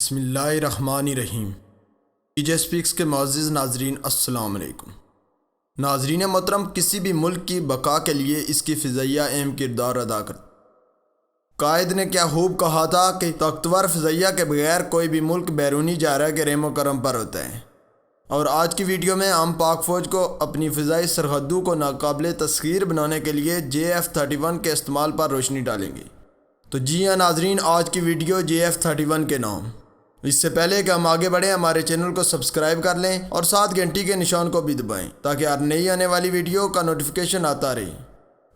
بسم اللہ الرحمن الرحیم۔ ڈی اسپیکس کے معزز ناظرین السلام علیکم۔ ناظرین محترم، کسی بھی ملک کی بقا کے لیے اس کی فضائیہ اہم کردار ادا کرتی۔ قائد نے کیا خوب کہا تھا کہ طاقتور فضائیہ کے بغیر کوئی بھی ملک بیرونی جارحہ کے رحم و کرم پر ہوتا ہے، اور آج کی ویڈیو میں ہم پاک فوج کو اپنی فضائی سرحدوں کو ناقابل تسخیر بنانے کے لیے JF-31 کے استعمال پر روشنی ڈالیں گے۔ تو جی ہاں ناظرین، آج کی ویڈیو JF-31 کے نام۔ اس سے پہلے کہ ہم آگے بڑھیں، ہمارے چینل کو سبسکرائب کر لیں اور ساتھ گھنٹی کے نشان کو بھی دبائیں تاکہ ہر نئی آنے والی ویڈیو کا نوٹیفیکیشن آتا رہے۔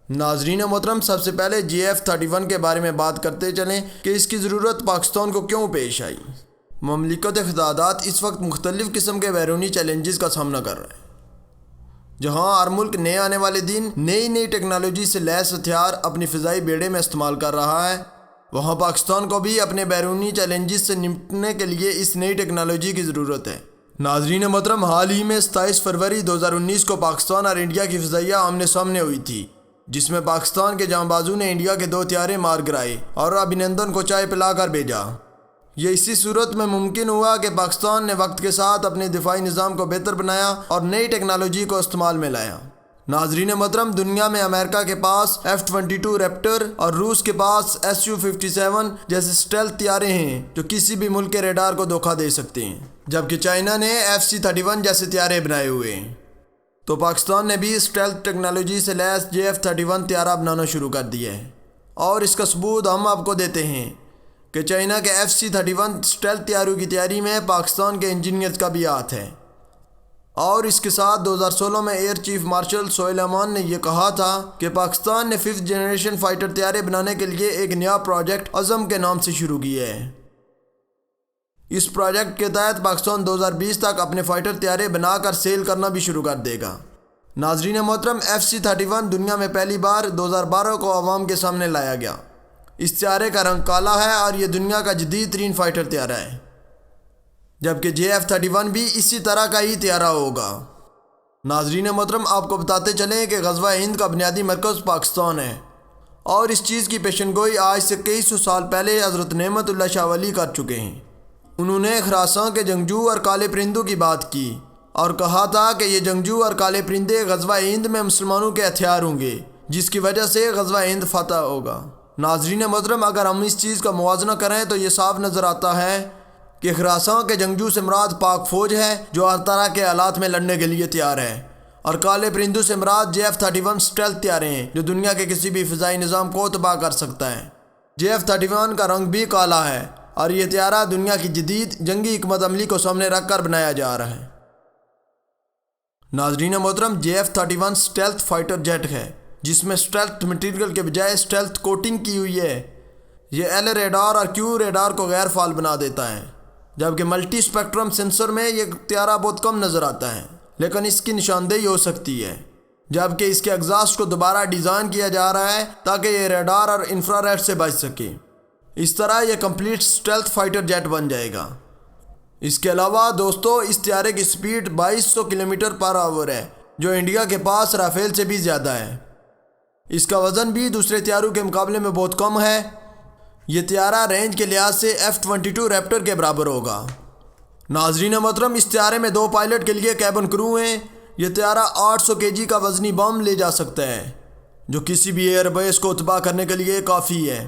ناظرین محترم، سب سے پہلے JF-31 کے بارے میں بات کرتے چلیں کہ اس کی ضرورت پاکستان کو کیوں پیش آئی۔ مملکت خدادات اس وقت مختلف قسم کے بیرونی چیلنجز کا سامنا کر رہا ہے، جہاں ہر ملک نئے آنے والے دن نئی ٹیکنالوجی سے لیس ہتھیار اپنی فضائی بیڑے میں استعمال کر رہا ہے، وہاں پاکستان کو بھی اپنے بیرونی چیلنجز سے نمٹنے کے لیے اس نئی ٹیکنالوجی کی ضرورت ہے۔ ناظرین محترم، حال ہی میں 27 فروری 2019 کو پاکستان اور انڈیا کی فضائیہ آمنے سامنے ہوئی تھی، جس میں پاکستان کے جاں بازو نے انڈیا کے 2 طیارے مار گرائے اور ابھینندن کو چائے پلا کر بھیجا۔ یہ اسی صورت میں ممکن ہوا کہ پاکستان نے وقت کے ساتھ اپنے دفاعی نظام کو بہتر بنایا اور نئی ٹیکنالوجی کو استعمال میں لایا۔ ناظرین محترم، دنیا میں امریکہ کے پاس F-22 ریپٹر اور روس کے پاس Su-57 جیسے سٹیلتھ طیارے ہیں جو کسی بھی ملک کے ریڈار کو دھوکہ دے سکتے ہیں، جبکہ چائنا نے FC-31 جیسے طیارے بنائے ہوئے ہیں۔ تو پاکستان نے بھی سٹیلتھ ٹیکنالوجی سے لیس JF-31 طیارہ بنانا شروع کر دیا ہے، اور اس کا ثبوت ہم آپ کو دیتے ہیں کہ چائنا کے FC-31 سٹیلتھ طیاروں کی تیاری میں پاکستان کے انجینئرز کا بھی ہاتھ ہے۔ اور اس کے ساتھ 2016 میں ایئر چیف مارشل سہیل امان نے یہ کہا تھا کہ پاکستان نے 5th جنریشن فائٹر طیارے بنانے کے لیے ایک نیا پروجیکٹ عزم کے نام سے شروع کیا ہے۔ اس پروجیکٹ کے تحت پاکستان 2020 تک اپنے فائٹر طیارے بنا کر سیل کرنا بھی شروع کر دے گا۔ ناظرین محترم، FC-31 دنیا میں پہلی بار 2012 کو عوام کے سامنے لایا گیا۔ اس طیارے کا رنگ کالا ہے اور یہ دنیا کا جدید ترین فائٹر طیارہ ہے، جبکہ JF-31 بھی اسی طرح کا ہی طیارہ ہوگا۔ ناظرین محترم، آپ کو بتاتے چلیں کہ غزوہ ہند کا بنیادی مرکز پاکستان ہے، اور اس چیز کی پیشن گوئی آج سے کئی سو سال پہلے حضرت نعمت اللہ شاہ ولی کر چکے ہیں۔ انہوں نے خراسان کے جنگجو اور کالے پرندوں کی بات کی اور کہا تھا کہ یہ جنگجو اور کالے پرندے غزوہ ہند میں مسلمانوں کے ہتھیار ہوں گے، جس کی وجہ سے غزوہ ہند فتح ہوگا۔ ناظرین محترم، اگر ہم اس چیز کا موازنہ کریں تو یہ صاف نظر آتا ہے کہ خراسان کے جنگجو سے مراد پاک فوج ہے جو ہر طرح کے حالات میں لڑنے کے لیے تیار ہے، اور کالے پرندوں سے مراد JF-31 سٹیلتھ طیارے ہیں جو دنیا کے کسی بھی فضائی نظام کو تباہ کر سکتا ہے۔ JF-31 کا رنگ بھی کالا ہے، اور یہ طیارہ دنیا کی جدید جنگی حکمت عملی کو سامنے رکھ کر بنایا جا رہا ہے۔ ناظرین محترم، JF-31 سٹیلتھ فائٹر جیٹ ہے جس میں سٹیلتھ مٹیریل کے بجائے سٹیلتھ کوٹنگ کی ہوئی ہے۔ یہ L ریڈار اور Q ریڈار کو غیر فعال بنا دیتا ہے، جبکہ ملٹی اسپیکٹرم سینسر میں یہ طیارہ بہت کم نظر آتا ہے، لیکن اس کی نشاندہی ہو سکتی ہے، جبکہ اس کے ایگزاسٹ کو دوبارہ ڈیزائن کیا جا رہا ہے تاکہ یہ ریڈار اور انفراریڈ سے بچ سکے۔ اس طرح یہ کمپلیٹ سٹیلتھ فائٹر جیٹ بن جائے گا۔ اس کے علاوہ دوستو، اس طیارے کی سپیڈ 2200 کلومیٹر پر آور ہے، جو انڈیا کے پاس رافیل سے بھی زیادہ ہے۔ اس کا وزن بھی دوسرے طیاروں کے مقابلے میں بہت کم ہے۔ یہ طیارہ رینج کے لحاظ سے F-22 ریپٹر کے برابر ہوگا۔ ناظرین محترم، اس طیارے میں 2 پائلٹ کے لیے کیبن کرو ہیں۔ یہ طیارہ 800 kg کا وزنی بم لے جا سکتا ہے، جو کسی بھی ایئر بیس کو تباہ کرنے کے لیے کافی ہے۔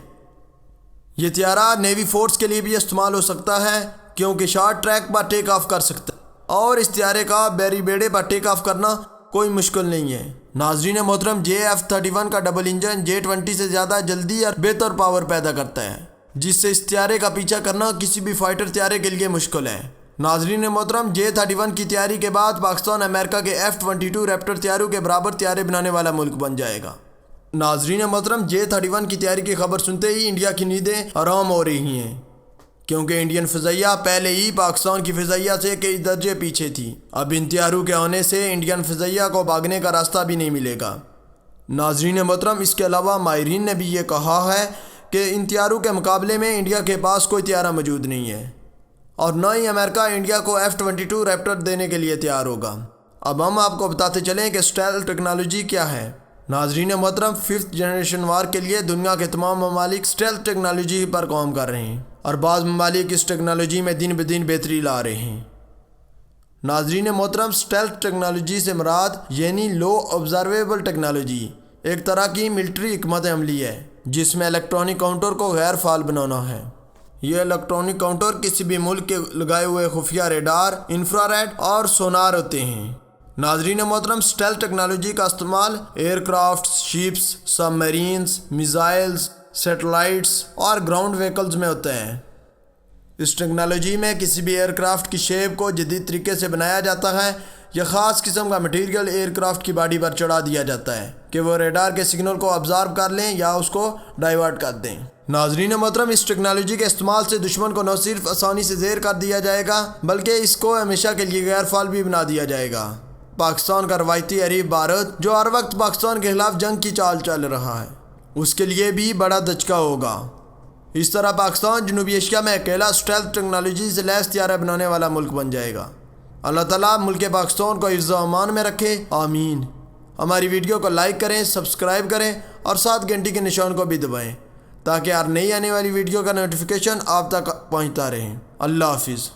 یہ طیارہ نیوی فورس کے لیے بھی استعمال ہو سکتا ہے، کیونکہ short track per take of کر سکتا ہے، اور اس طیارے کا بحری بیڑے پر ٹیک آف کرنا کوئی مشکل نہیں ہے۔ ناظرین محترم، JF-31 کا ڈبل انجن J-20 سے زیادہ جلدی اور بہتر پاور پیدا کرتا ہے، جس سے اس طیارے کا پیچھا کرنا کسی بھی فائٹر طیارے کے لیے مشکل ہے۔ ناظرین محترم، J-31 کی تیاری کے بعد پاکستان امریکہ کے F-22 ریپٹر طیاروں کے برابر طیارے بنانے والا ملک بن جائے گا۔ ناظرین محترم، J-31 کی تیاری کی خبر سنتے ہی انڈیا کی نیندیں حرام ہو رہی ہیں، کیونکہ انڈین فضائیہ پہلے ہی پاکستان کی فضائیہ سے کئی درجے پیچھے تھی۔ اب ان طیاروں کے آنے سے انڈین فضائیہ کو بھاگنے کا راستہ بھی نہیں ملے گا۔ ناظرین محترم، اس کے علاوہ ماہرین نے بھی یہ کہا ہے کہ ان طیاروں کے مقابلے میں انڈیا کے پاس کوئی طیارہ موجود نہیں ہے، اور نہ ہی امریکہ انڈیا کو F-22 ریپٹر دینے کے لیے تیار ہوگا۔ اب ہم آپ کو بتاتے چلیں کہ سٹیلتھ ٹیکنالوجی کیا ہے۔ ناظرین محترم، 5th جنریشن وار کے لیے دنیا کے تمام ممالک اسٹیلتھ ٹیکنالوجی پر کام کر رہے ہیں اور بعض ممالک اس ٹیکنالوجی میں دن بدن بہتری لا رہے ہیں۔ ناظرین محترم، اسٹیلتھ ٹیکنالوجی سے مراد یعنی لو آبزرویبل ٹیکنالوجی ایک طرح کی ملٹری حکمت عملی ہے جس میں الیکٹرانک کاؤنٹر کو غیر فعال بنانا ہے۔ یہ الیکٹرانک کاؤنٹر کسی بھی ملک کے لگائے ہوئے خفیہ ریڈار، انفراریڈ اور سونار ہوتے ہیں۔ ناظرین محترم، اسٹیلتھ ٹیکنالوجی کا استعمال ایئر کرافٹس، شپس، سب میرینز، میزائلز، سیٹلائٹس اور گراؤنڈ وہیکلز میں ہوتے ہیں۔ اس ٹیکنالوجی میں کسی بھی ایئر کرافٹ کی شیپ کو جدید طریقے سے بنایا جاتا ہے یا خاص قسم کا مٹیریل ایئر کرافٹ کی باڈی پر چڑھا دیا جاتا ہے کہ وہ ریڈار کے سگنل کو ابزارب کر لیں یا اس کو ڈائیورٹ کر دیں۔ ناظرین محترم، اس ٹیکنالوجی کے استعمال سے دشمن کو نہ صرف آسانی سے زیر کر دیا جائے گا بلکہ اس کو ہمیشہ کے لیے غیر فعال بھی بنا دیا جائے گا۔ پاکستان کا روایتی حریف بھارت، جو ہر وقت پاکستان کے خلاف جنگ کی چال چل رہا ہے، اس کے لیے بھی بڑا دھچکا ہوگا۔ اس طرح پاکستان جنوبی ایشیا میں اکیلا اسٹیلتھ ٹیکنالوجی سے لیس طیارہ بنانے والا ملک بن جائے گا۔ اللہ تعالیٰ ملک پاکستان کو حفظ و امان میں رکھے، آمین۔ ہماری ویڈیو کو لائک کریں، سبسکرائب کریں اور ساتھ گھنٹی کے نشان کو بھی دبائیں تاکہ ہر نئی آنے والی ویڈیو کا نوٹیفیکیشن آپ تک پہنچتا رہے۔ اللہ حافظ۔